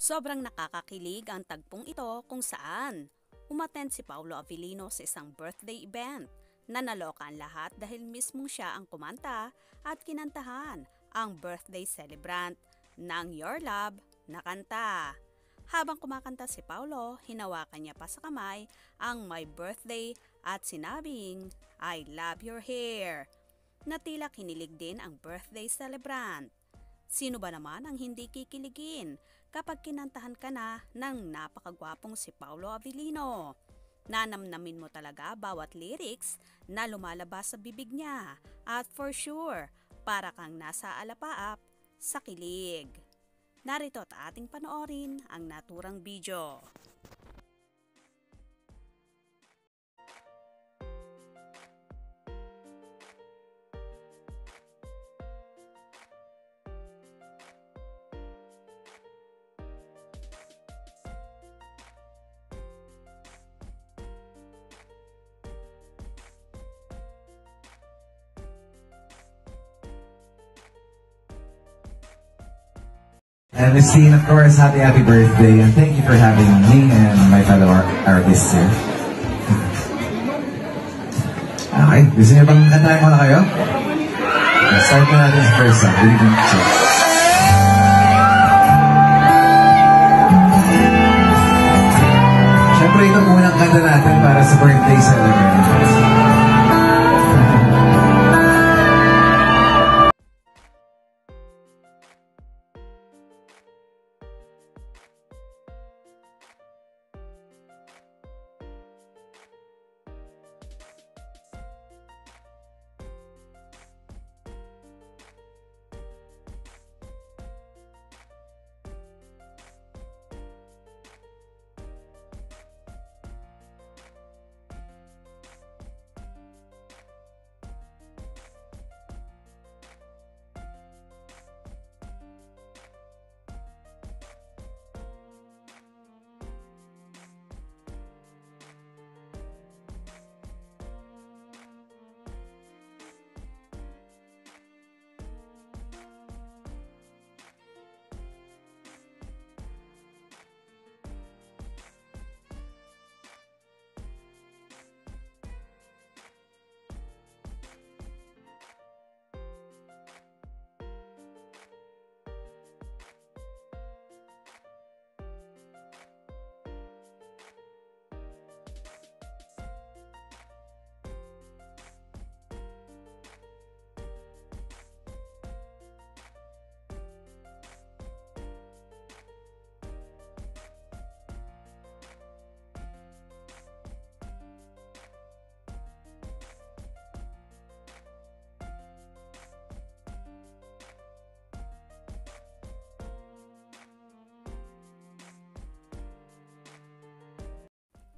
Sobrang nakakakilig ang tagpong ito kung saan umattend si Paolo Avellino sa isang birthday event na naloka ang lahat dahil mismong siya ang kumanta at kinantahan ang birthday celebrant ng Your Love na kanta. Habang kumakanta si Paolo, hinawakan niya pa sa kamay ang My Birthday at sinabing, I love your hair. Natila kinilig din ang birthday celebrant. Sino ba naman ang hindi kikiligin kapag kinantahan ka na ng napakagwapong si Paolo Avellino? Nanamnamin mo talaga bawat lyrics na lumalabas sa bibig niya at for sure, para kang nasa alapaap sa kilig. Narito at ating panoorin ang naturang video. And Miss Teen, of course, happy birthday, and thank you for having me and my fellow artists here. Okay, gusto niyo bang kantahin ko na kayo? Start na natin sa first song. Siyempre, ito unang kanta natin para sa birthday celebrant.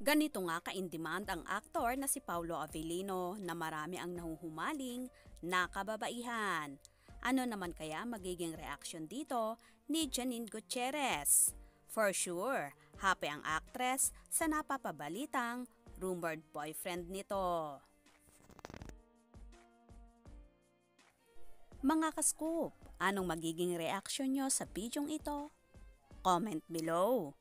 Ganito nga ka-in-demand ang aktor na si Paolo Avellino na marami ang nahuhumaling na kababaihan. Ano naman kaya magiging reaction dito ni Janine Gutierrez? For sure, happy ang actress sa napapabalitang rumored boyfriend nito. Mga ka-scoop, anong magiging reaction nyo sa bidyong ito? Comment below.